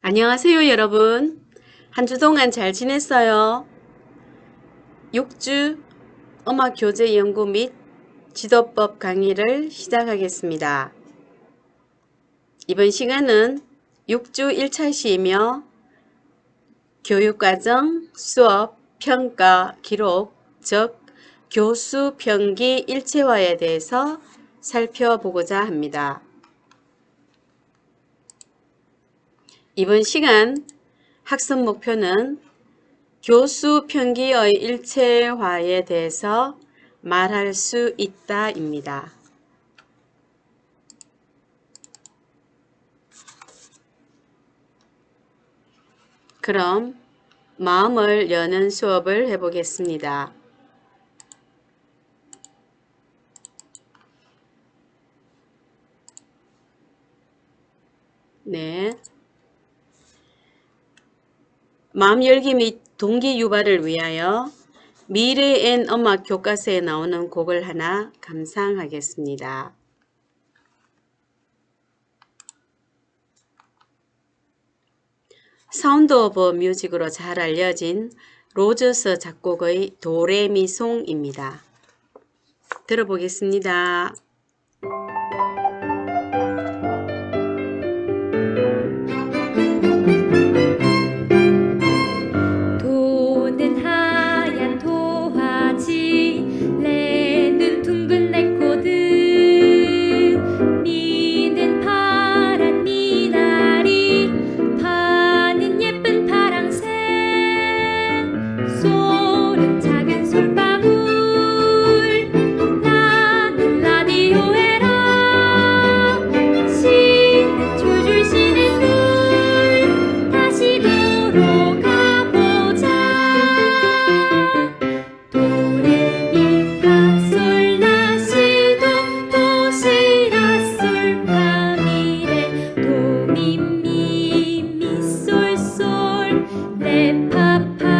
안녕하세요, 여러분. 한 주 동안 잘 지냈어요? 6주 음악교재 연구 및 지도법 강의를 시작하겠습니다. 이번 시간은 6주 1차 시이며 교육과정, 수업, 평가, 기록, 즉 교수 평기 일체화에 대해서 살펴보고자 합니다. 이번 시간 학습 목표는 교수 평기의 일체화에 대해서 말할 수 있다입니다. 그럼 마음을 여는 수업을 해보겠습니다. 네. 마음 열기 및 동기 유발을 위하여 미래엔 음악 교과서에 나오는 곡을 하나 감상하겠습니다. 사운드 오브 뮤직으로 잘 알려진 로저스 작곡의 도레미송입니다. 들어보겠습니다. 도는 하얀 도화지, 레는 둥근 레코드, 미는 파란 미나리, 파는 예쁜 파랑새, 솔은 작은 솔방울, 나는 라디오에라, 시는 줄줄 쉬는 물, 다시 돌아가보자. 도레미파솔라시도 도시라솔파미레 도미미미솔솔 레파파라시시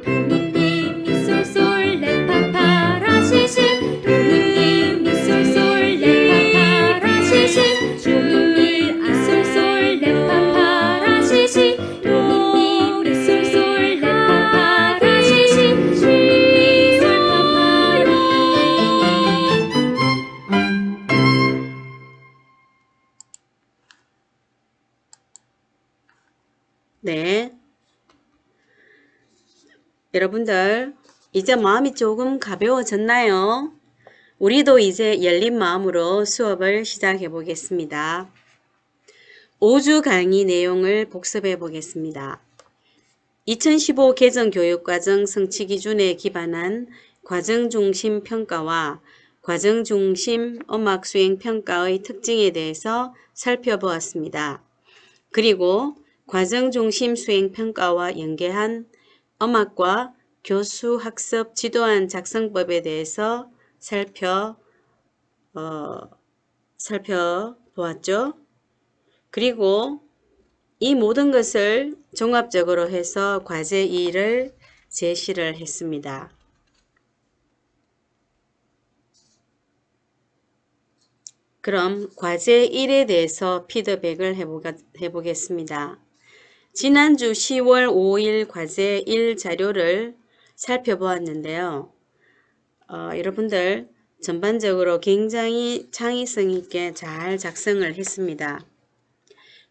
도미미미솔솔 레파파라시시 도미미미솔솔 레파파라시시 도미미미솔솔 레파파라시시 도미미솔솔 레파파라시시 솔파파리. 네. 여러분들, 이제 마음이 조금 가벼워졌나요? 우리도 이제 열린 마음으로 수업을 시작해 보겠습니다. 5주 강의 내용을 복습해 보겠습니다. 2015 개정 교육과정 성취 기준에 기반한 과정중심 평가와 과정중심 음악 수행 평가의 특징에 대해서 살펴보았습니다. 그리고 과정중심 수행 평가와 연계한 음악과 교수 학습 지도안 작성법에 대해서 살펴보았죠. 그리고 이 모든 것을 종합적으로 해서 과제 2를 제시를 했습니다. 그럼 과제 1에 대해서 피드백을 해보겠습니다. 지난주 10월 5일 과제 1 자료를 살펴보았는데요. 여러분들 전반적으로 굉장히 창의성 있게 잘 작성을 했습니다.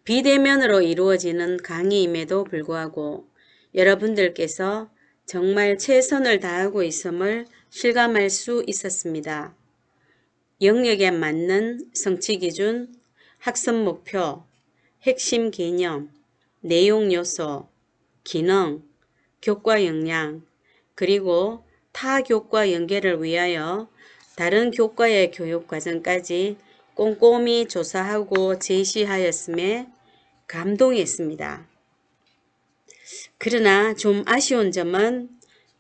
비대면으로 이루어지는 강의임에도 불구하고 여러분들께서 정말 최선을 다하고 있음을 실감할 수 있었습니다. 영역에 맞는 성취 기준, 학습 목표, 핵심 개념, 내용 요소, 기능, 교과 역량, 그리고 타 교과 연계를 위하여 다른 교과의 교육 과정까지 꼼꼼히 조사하고 제시하였음에 감동했습니다. 그러나 좀 아쉬운 점은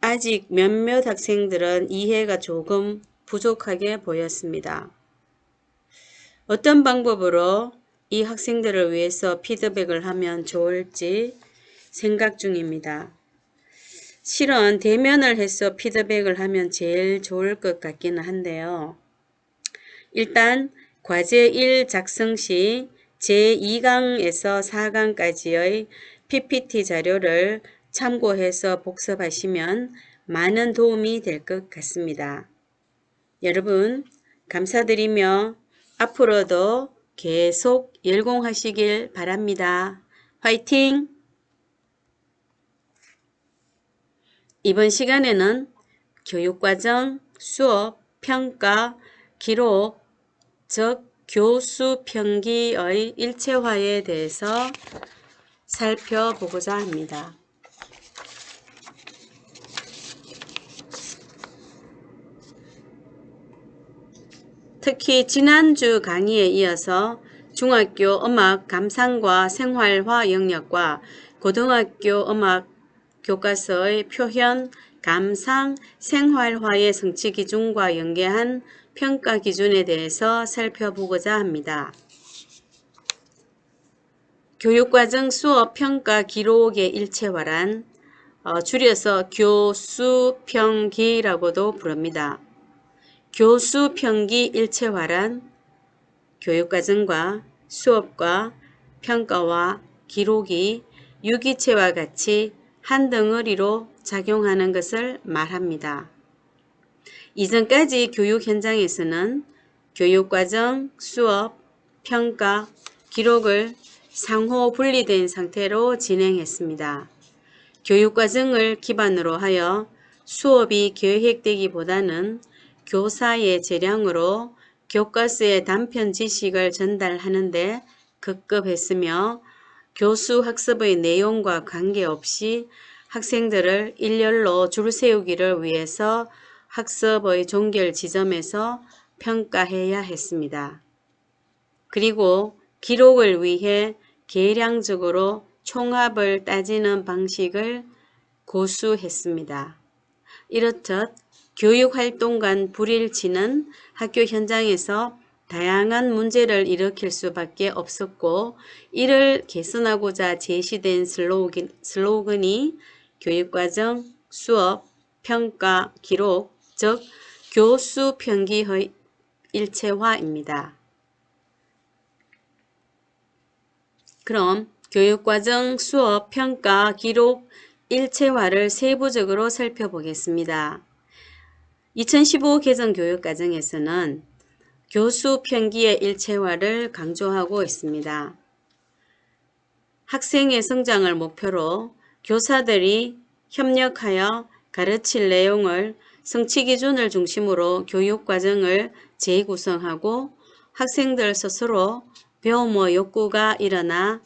아직 몇몇 학생들은 이해가 조금 부족하게 보였습니다. 어떤 방법으로 이 학생들을 위해서 피드백을 하면 좋을지 생각 중입니다. 실은 대면을 해서 피드백을 하면 제일 좋을 것 같기는 한데요. 일단 과제 1 작성 시 제2강에서 4강까지의 PPT 자료를 참고해서 복습하시면 많은 도움이 될 것 같습니다. 여러분 감사드리며 앞으로도 계속 열공하시길 바랍니다. 화이팅! 이번 시간에는 교육과정, 수업, 평가, 기록, 즉 교수 평기의 일체화에 대해서 살펴보고자 합니다. 특히 지난주 강의에 이어서 중학교 음악 감상과 생활화 영역과 고등학교 음악 교과서의 표현, 감상, 생활화의 성취 기준과 연계한 평가 기준에 대해서 살펴보고자 합니다. 교육과정 수업 평가 기록의 일체화란 줄여서 교수평기라고도 부릅니다. 교수평기 일체화란 교육과정과 수업과 평가와 기록이 유기체와 같이 한 덩어리로 작용하는 것을 말합니다. 이전까지 교육 현장에서는 교육과정, 수업, 평가, 기록을 상호 분리된 상태로 진행했습니다. 교육과정을 기반으로 하여 수업이 계획되기보다는 교사의 재량으로 교과서의 단편 지식을 전달하는 데 급급했으며 교수 학습의 내용과 관계없이 학생들을 일렬로 줄 세우기를 위해서 학습의 종결 지점에서 평가해야 했습니다. 그리고 기록을 위해 계량적으로 총합을 따지는 방식을 고수했습니다. 이렇듯 교육활동 간 불일치는 학교 현장에서 다양한 문제를 일으킬 수밖에 없었고 이를 개선하고자 제시된 슬로건이 교육과정, 수업, 평가, 기록, 즉 교수평기의 일체화입니다. 그럼 교육과정, 수업, 평가, 기록, 일체화를 세부적으로 살펴보겠습니다. 2015 개정 교육과정에서는 교수 평기의 일체화를 강조하고 있습니다. 학생의 성장을 목표로 교사들이 협력하여 가르칠 내용을 성취 기준을 중심으로 교육과정을 재구성하고 학생들 스스로 배움의 욕구가 일어나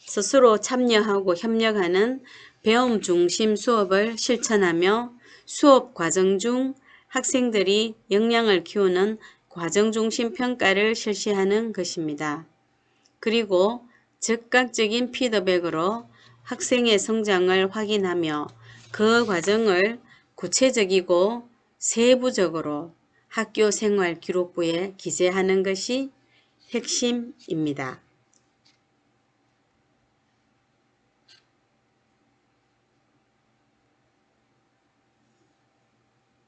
스스로 참여하고 협력하는 배움 중심 수업을 실천하며 수업 과정 중 학생들이 역량을 키우는 과정 중심 평가를 실시하는 것입니다. 그리고 즉각적인 피드백으로 학생의 성장을 확인하며 그 과정을 구체적이고 세부적으로 학교 생활 기록부에 기재하는 것이 핵심입니다.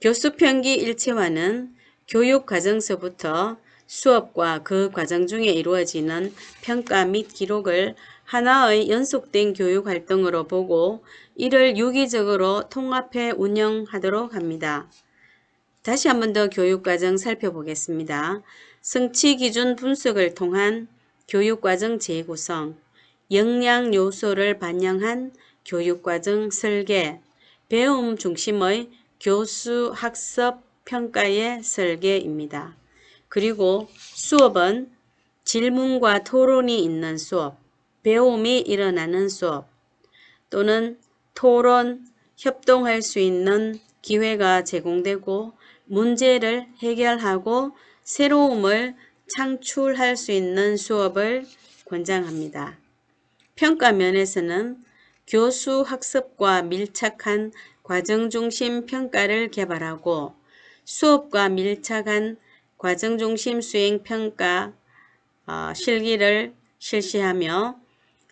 교수평기 일체화는 교육과정서부터 수업과 그 과정 중에 이루어지는 평가 및 기록을 하나의 연속된 교육활동으로 보고 이를 유기적으로 통합해 운영하도록 합니다. 다시 한 번 더 교육과정 살펴보겠습니다. 성취기준 분석을 통한 교육과정 재구성, 역량 요소를 반영한 교육과정 설계, 배움 중심의 교수 학습 평가의 설계입니다. 그리고 수업은 질문과 토론이 있는 수업, 배움이 일어나는 수업, 또는 토론, 협동할 수 있는 기회가 제공되고 문제를 해결하고 새로움을 창출할 수 있는 수업을 권장합니다. 평가 면에서는 교수 학습과 밀착한 과정 중심 평가를 개발하고 수업과 밀착한 과정 중심 수행 평가 실기를 실시하며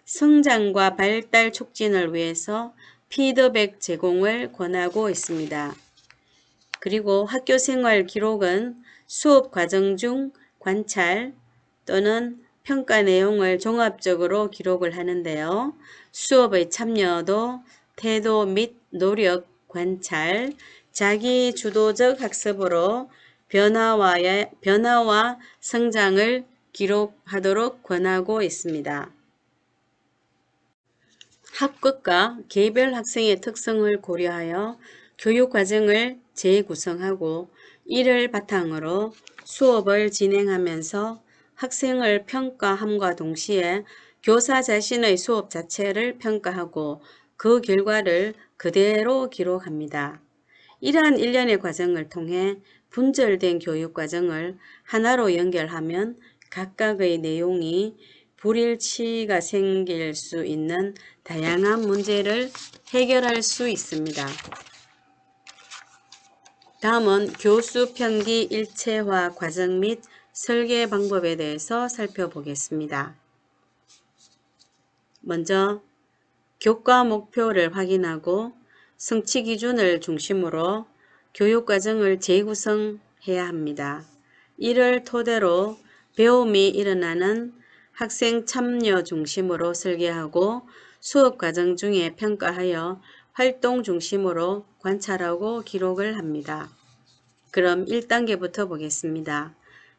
성장과 발달 촉진을 위해서 피드백 제공을 권하고 있습니다. 그리고 학교 생활 기록은 수업 과정 중 관찰 또는 평가 내용을 종합적으로 기록을 하는데요. 수업의 참여도, 태도 및 노력, 관찰, 자기 주도적 학습으로 변화와 성장을 기록하도록 권하고 있습니다. 학급과 개별 학생의 특성을 고려하여 교육과정을 재구성하고 이를 바탕으로 수업을 진행하면서 학생을 평가함과 동시에 교사 자신의 수업 자체를 평가하고 그 결과를 그대로 기록합니다. 이러한 일련의 과정을 통해 분절된 교육과정을 하나로 연결하면 각각의 내용이 불일치가 생길 수 있는 다양한 문제를 해결할 수 있습니다. 다음은 교수 편기 일체화 과정 및 설계 방법에 대해서 살펴보겠습니다. 먼저 교과 목표를 확인하고 성취 기준을 중심으로 교육과정을 재구성해야 합니다. 이를 토대로 배움이 일어나는 학생 참여 중심으로 설계하고 수업 과정 중에 평가하여 활동 중심으로 관찰하고 기록을 합니다. 그럼 1단계부터 보겠습니다.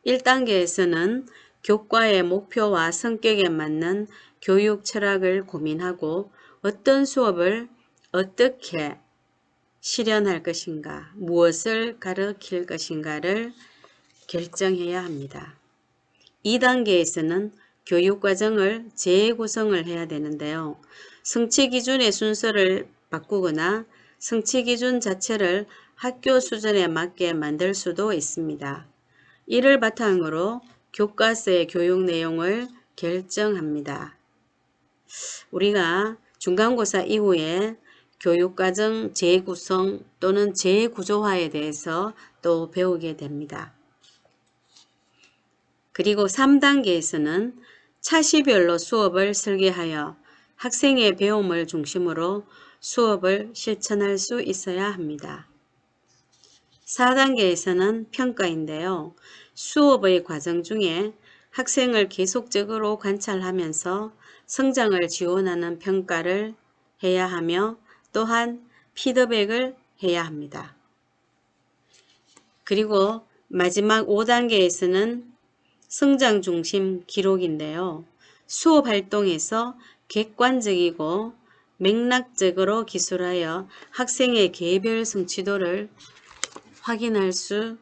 1단계에서는 교과의 목표와 성격에 맞는 교육 철학을 고민하고 어떤 수업을 어떻게 실현할 것인가, 무엇을 가르칠 것인가를 결정해야 합니다. 2단계에서는 교육과정을 재구성을 해야 되는데요. 성취 기준의 순서를 바꾸거나 성취 기준 자체를 학교 수준에 맞게 만들 수도 있습니다. 이를 바탕으로 교과서의 교육 내용을 결정합니다. 우리가 중간고사 이후에 교육과정 재구성 또는 재구조화에 대해서 또 배우게 됩니다. 그리고 3단계에서는 차시별로 수업을 설계하여 학생의 배움을 중심으로 수업을 실천할 수 있어야 합니다. 4단계에서는 평가인데요. 수업의 과정 중에 학생을 계속적으로 관찰하면서 성장을 지원하는 평가를 해야 하며 또한 피드백을 해야 합니다. 그리고 마지막 5단계에서는 성장 중심 기록인데요. 수업 활동에서 객관적이고 맥락적으로 기술하여 학생의 개별 성취도를 확인할 수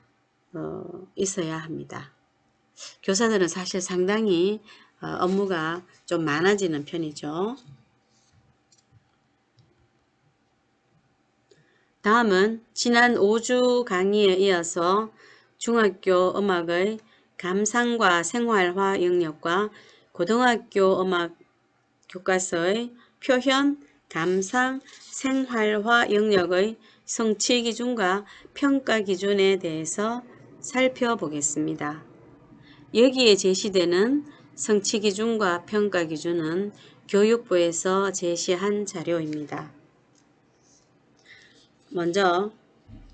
있어야 합니다. 교사들은 사실 상당히 업무가 좀 많아지는 편이죠. 다음은 지난 5주 강의에 이어서 중학교 음악의 감상과 생활화 영역과 고등학교 음악 교과서의 표현, 감상, 생활화 영역의 성취 기준과 평가 기준에 대해서 살펴보겠습니다. 여기에 제시되는 성취 기준과 평가 기준은 교육부에서 제시한 자료입니다. 먼저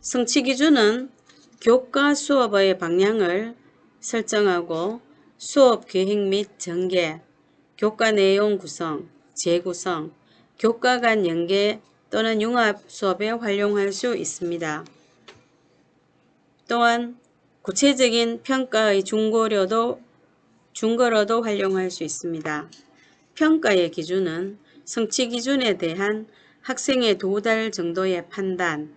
성취 기준은 교과 수업의 방향을 설정하고 수업 계획 및 전개, 교과 내용 구성, 재구성, 교과 간 연계 또는 융합 수업에 활용할 수 있습니다. 또한 구체적인 평가의 준거로도 활용할 수 있습니다. 평가의 기준은 성취 기준에 대한 학생의 도달 정도의 판단,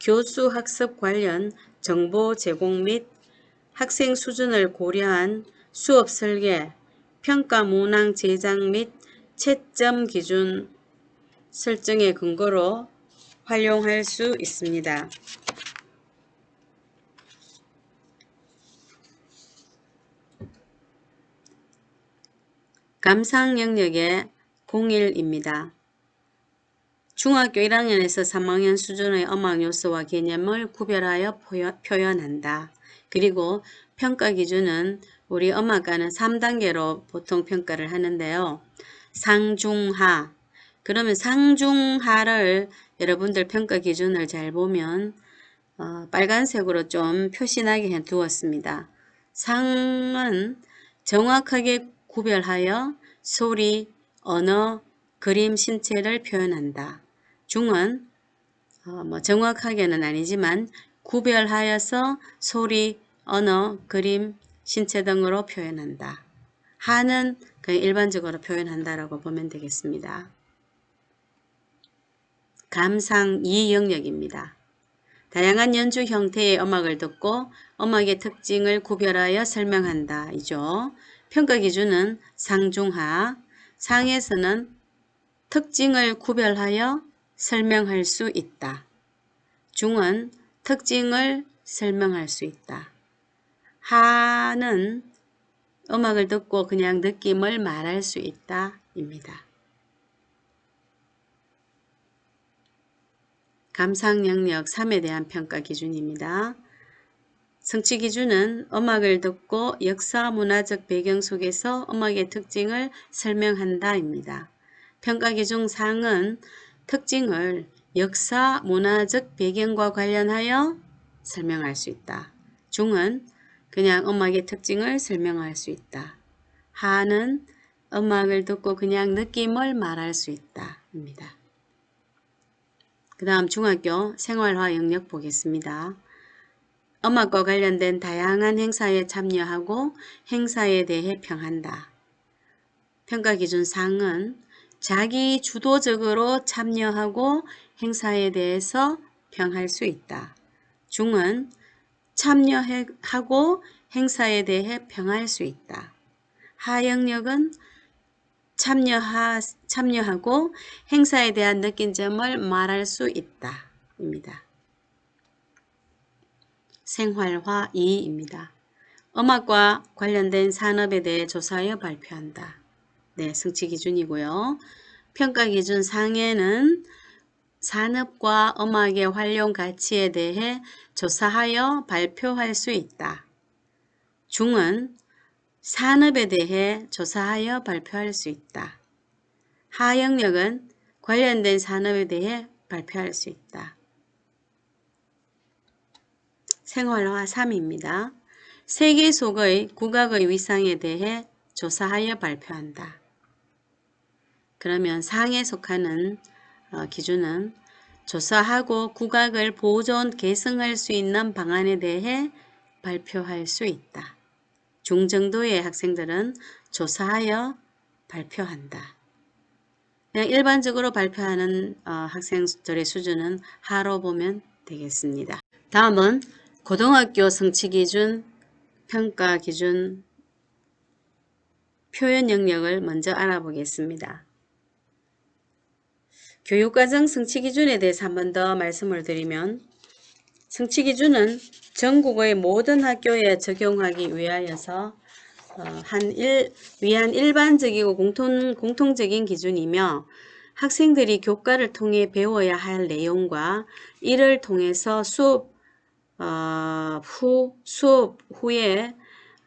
교수 학습 관련 정보 제공 및 학생 수준을 고려한 수업 설계, 평가 문항 제작 및 채점 기준 설정의 근거로 활용할 수 있습니다. 감상 영역의 01입니다. 중학교 1학년에서 3학년 수준의 음악 요소와 개념을 구별하여 표현한다. 그리고 평가 기준은 우리 음악과는 3단계로 보통 평가를 하는데요. 상중하. 그러면 상중하를 여러분들 평가 기준을 잘 보면 빨간색으로 좀 표시나게 해 두었습니다. 상은 정확하게 구별하여 소리, 언어, 그림, 신체를 표현한다. 중은 정확하게는 아니지만 구별하여서 소리, 언어, 그림, 신체 등으로 표현한다. 하는 그냥 일반적으로 표현한다라고 보면 되겠습니다. 감상 2영역입니다. 다양한 연주 형태의 음악을 듣고 음악의 특징을 구별하여 설명한다. 이죠. 평가 기준은 상중하. 상에서는 특징을 구별하여 설명할 수 있다. 중은 특징을 설명할 수 있다. 하는 음악을 듣고 그냥 느낌을 말할 수 있다. 입니다. 감상 영역 3에 대한 평가 기준입니다. 성취 기준은 음악을 듣고 역사 문화적 배경 속에서 음악의 특징을 설명한다. 입니다. 평가 기준 상은 특징을 역사 문화적 배경과 관련하여 설명할 수 있다. 중은 그냥 음악의 특징을 설명할 수 있다. 하는 음악을 듣고 그냥 느낌을 말할 수 있다. 입니다. 그 다음 중학교 생활화 영역 보겠습니다. 음악과 관련된 다양한 행사에 참여하고 행사에 대해 평한다. 평가 기준 상은 자기 주도적으로 참여하고 행사에 대해서 평할 수 있다. 중은 참여하고 행사에 대해 평할 수 있다. 하 영역은 참여하고 행사에 대한 느낀 점을 말할 수 있다. 입니다. 생활화 2입니다. 음악과 관련된 산업에 대해 조사하여 발표한다. 네, 성취 기준이고요. 평가 기준 상에는 산업과 음악의 활용 가치에 대해 조사하여 발표할 수 있다. 중은 산업에 대해 조사하여 발표할 수 있다. 하 영역은 관련된 산업에 대해 발표할 수 있다. 생활화 3입니다. 세계 속의 국악의 위상에 대해 조사하여 발표한다. 그러면 상에 속하는 기준은 조사하고 국악을 보존, 개성할 수 있는 방안에 대해 발표할 수 있다. 중정도의 학생들은 조사하여 발표한다. 그냥 일반적으로 발표하는 학생들의 수준은 하로 보면 되겠습니다. 다음은 고등학교 성취 기준, 평가 기준, 표현 영역을 먼저 알아보겠습니다. 교육과정 성취 기준에 대해서 한 번 더 말씀을 드리면 성취 기준은 전국의 모든 학교에 적용하기 위하여서 위한 일반적이고 공통적인 기준이며 학생들이 교과를 통해 배워야 할 내용과 이를 통해서 수업 후에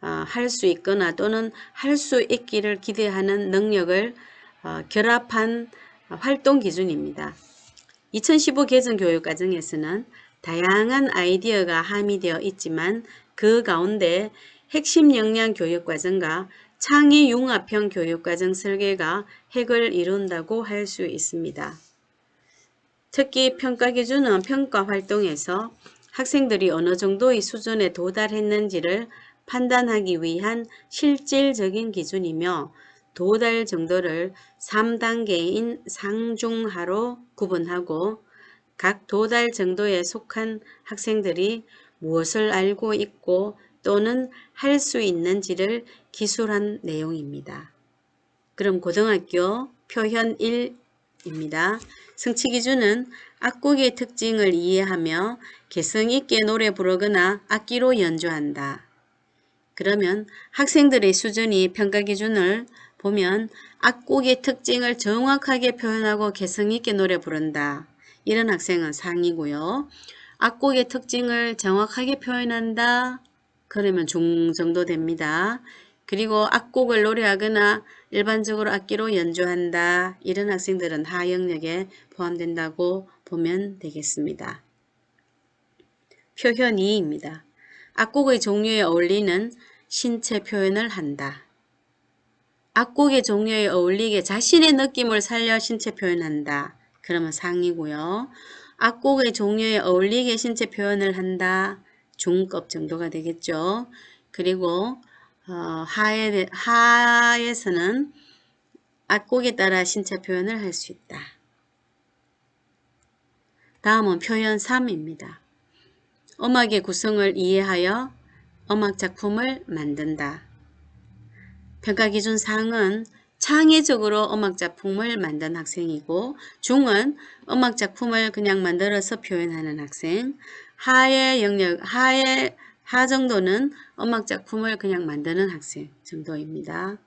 할 수 있거나 또는 할 수 있기를 기대하는 능력을 결합한 활동 기준입니다. 2015 개정 교육과정에서는 다양한 아이디어가 함의되어 있지만 그 가운데 핵심 역량 교육과정과 창의 융합형 교육과정 설계가 핵을 이룬다고 할 수 있습니다. 특히 평가 기준은 평가 활동에서 학생들이 어느 정도의 수준에 도달했는지를 판단하기 위한 실질적인 기준이며 도달 정도를 3단계인 상중하로 구분하고 각 도달 정도에 속한 학생들이 무엇을 알고 있고 또는 할 수 있는지를 기술한 내용입니다. 그럼 고등학교 표현 1입니다. 성취 기준은 악곡의 특징을 이해하며 개성 있게 노래 부르거나 악기로 연주한다. 그러면 학생들의 수준이 평가 기준을 보면 악곡의 특징을 정확하게 표현하고 개성 있게 노래 부른다. 이런 학생은 상이고요. 악곡의 특징을 정확하게 표현한다. 그러면 중 정도 됩니다. 그리고 악곡을 노래하거나 일반적으로 악기로 연주한다. 이런 학생들은 하 영역에 포함된다고 보면 되겠습니다. 표현 2입니다. 악곡의 종류에 어울리는 신체 표현을 한다. 악곡의 종류에 어울리게 자신의 느낌을 살려 신체 표현한다. 그러면 상이고요. 악곡의 종류에 어울리게 신체 표현을 한다. 중급 정도가 되겠죠. 그리고 하에서는 악곡에 따라 신체 표현을 할 수 있다. 다음은 표현 3입니다. 음악의 구성을 이해하여 음악 작품을 만든다. 평가기준 상은 창의적으로 음악 작품을 만든 학생이고, 중은 음악 작품을 그냥 만들어서 표현하는 학생, 하 정도는 음악 작품을 그냥 만드는 학생 정도입니다.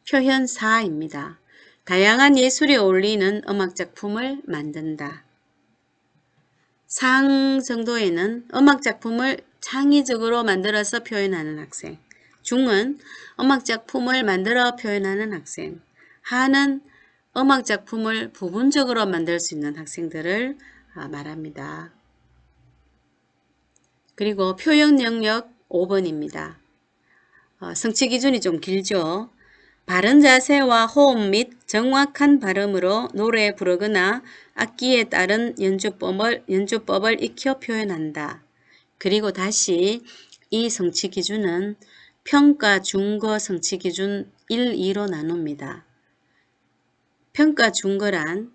표현 4입니다. 다양한 예술에 어울리는 음악 작품을 만든다. 상 정도에는 음악 작품을 창의적으로 만들어서 표현하는 학생, 중은 음악 작품을 만들어 표현하는 학생, 하는 음악 작품을 부분적으로 만들 수 있는 학생들을 말합니다. 그리고 표현 영역 5번입니다. 성취 기준이 좀 길죠. 바른 자세와 호흡 및 정확한 발음으로 노래 부르거나 악기에 따른 연주법을 익혀 표현한다. 그리고 다시 이 성취 기준은 평가 중거 성취 기준 1, 2로 나눕니다. 평가 중거란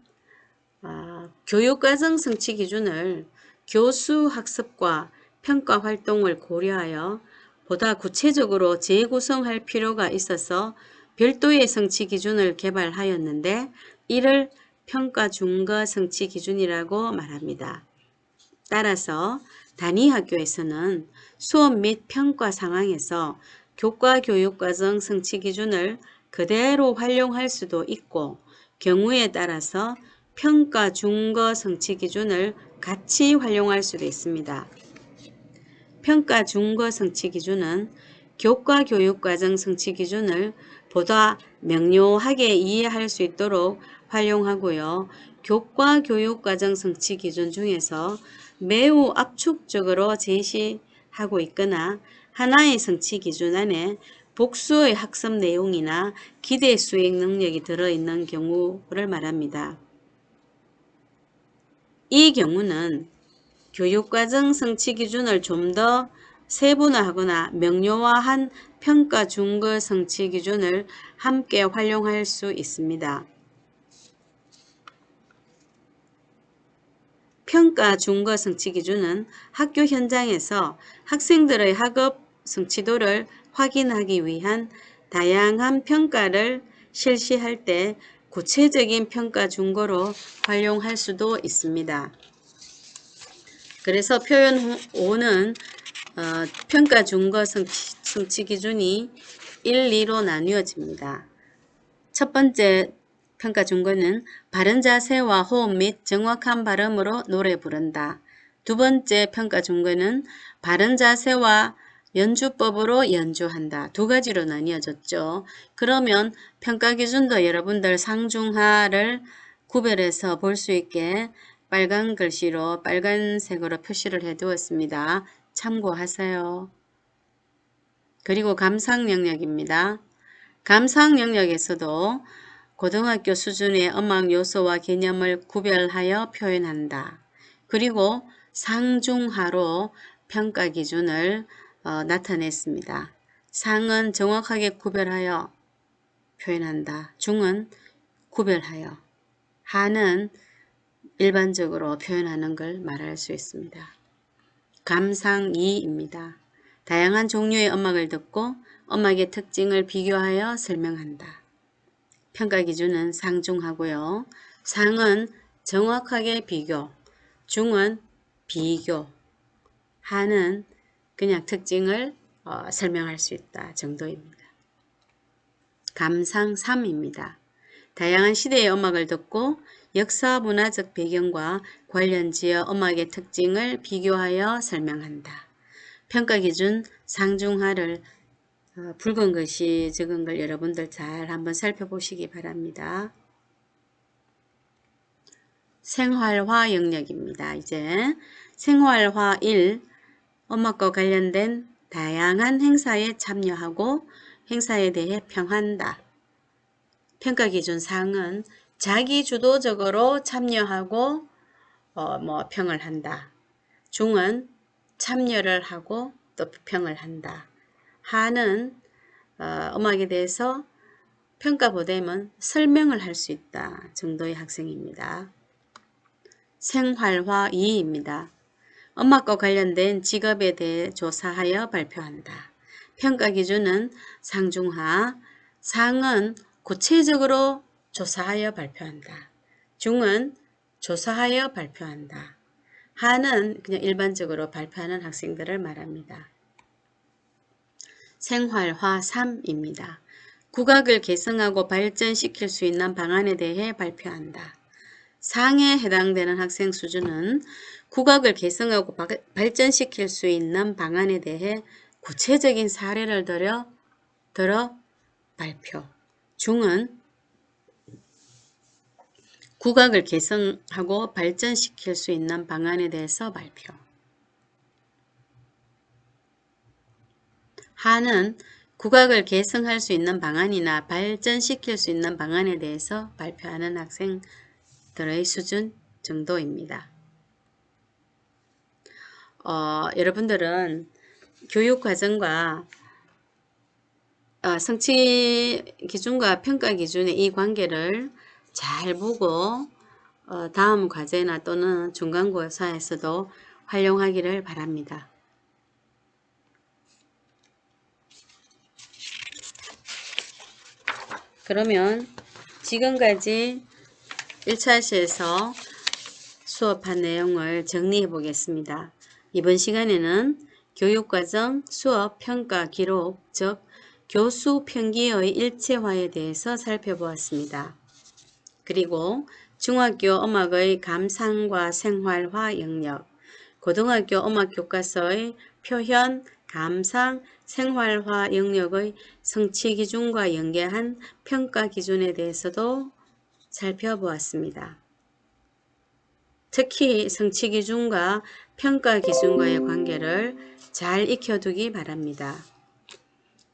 교육과정 성취 기준을 교수 학습과 평가 활동을 고려하여 보다 구체적으로 재구성할 필요가 있어서 별도의 성취 기준을 개발하였는데, 이를 평가 중거 성취 기준이라고 말합니다. 따라서 단위 학교에서는 수업 및 평가 상황에서 교과 교육과정 성취 기준을 그대로 활용할 수도 있고, 경우에 따라서 평가 중거 성취 기준을 같이 활용할 수도 있습니다. 평가 중거 성취 기준은 교과 교육과정 성취 기준을 보다 명료하게 이해할 수 있도록 활용하고요. 교과 교육과정 성취 기준 중에서 매우 압축적으로 제시하고 있거나 하나의 성취 기준 안에 복수의 학습 내용이나 기대 수행 능력이 들어있는 경우를 말합니다. 이 경우는 교육과정 성취 기준을 좀 더 세분화하거나 명료화한 평가 중거 성취 기준을 함께 활용할 수 있습니다. 평가 중거 성취 기준은 학교 현장에서 학생들의 학업 성취도를 확인하기 위한 다양한 평가를 실시할 때 구체적인 평가 중거로 활용할 수도 있습니다. 그래서 표현 5는 평가 중거 성취 기준이 1, 2로 나뉘어집니다. 첫 번째 평가 중거는 바른 자세와 호흡 및 정확한 발음으로 노래 부른다. 두 번째 평가 중거는 바른 자세와 연주법으로 연주한다. 두 가지로 나뉘어졌죠. 그러면 평가 기준도 여러분들 상중하를 구별해서 볼 수 있게 빨간 글씨로 빨간색으로 표시를 해 두었습니다. 참고하세요. 그리고 감상 영역입니다. 감상 영역에서도 고등학교 수준의 음악 요소와 개념을 구별하여 표현한다. 그리고 상중하로 평가 기준을 나타냈습니다. 상은 정확하게 구별하여 표현한다. 중은 구별하여, 하는 일반적으로 표현하는 걸 말할 수 있습니다. 감상 2입니다. 다양한 종류의 음악을 듣고 음악의 특징을 비교하여 설명한다. 평가 기준은 상중하고요. 상은 정확하게 비교, 중은 비교, 하는 그냥 특징을 설명할 수 있다 정도입니다. 감상 3입니다. 다양한 시대의 음악을 듣고 역사 문화적 배경과 관련지어 음악의 특징을 비교하여 설명한다. 평가 기준 상중하를 붉은 글씨 적은 걸 여러분들 잘 한번 살펴보시기 바랍니다. 생활화 영역입니다. 이제 생활화 1, 음악과 관련된 다양한 행사에 참여하고 행사에 대해 평한다. 평가기준 4은 자기주도적으로 참여하고 평을 한다. 중은 참여를 하고 또 평을 한다. 하는 음악에 대해서 평가보다는 설명을 할 수 있다 정도의 학생입니다. 생활화 2입니다. 음악과 관련된 직업에 대해 조사하여 발표한다. 평가 기준은 상중하, 상은 구체적으로 조사하여 발표한다. 중은 조사하여 발표한다. 하는 그냥 일반적으로 발표하는 학생들을 말합니다. 생활화 3입니다. 국악을 개성하고 발전시킬 수 있는 방안에 대해 발표한다. 상에 해당되는 학생 수준은 국악을 개성하고 발전시킬 수 있는 방안에 대해 구체적인 사례를 들어 발표. 중은 국악을 개성하고 발전시킬 수 있는 방안에 대해서 발표. 하는 국악을 개성할 수 있는 방안이나 발전시킬 수 있는 방안에 대해서 발표하는 학생들의 수준 정도입니다. 여러분들은 교육과정과 성취 기준과 평가 기준의 이 관계를 잘 보고 다음 과제나 또는 중간고사에서도 활용하기를 바랍니다. 그러면 지금까지 1차 시에서 수업한 내용을 정리해 보겠습니다. 이번 시간에는 교육과정 수업 평가 기록, 즉 교수 평기의 일체화에 대해서 살펴보았습니다. 그리고 중학교 음악의 감상과 생활화 영역, 고등학교 음악 교과서의 표현, 감상, 생활화 영역의 성취 기준과 연계한 평가 기준에 대해서도 살펴보았습니다. 특히 성취 기준과 평가 기준과의 관계를 잘 익혀두기 바랍니다.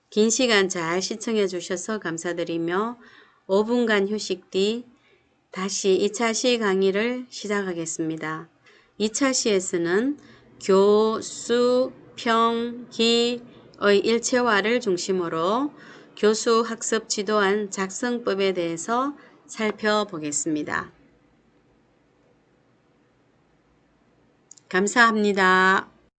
긴 시간 잘 시청해 주셔서 감사드리며 5분간 휴식 뒤 다시 2차 시 강의를 시작하겠습니다. 2차 시에서는 교수 평기의 일체화를 중심으로 교수 학습 지도안 작성법에 대해서 살펴보겠습니다. 감사합니다.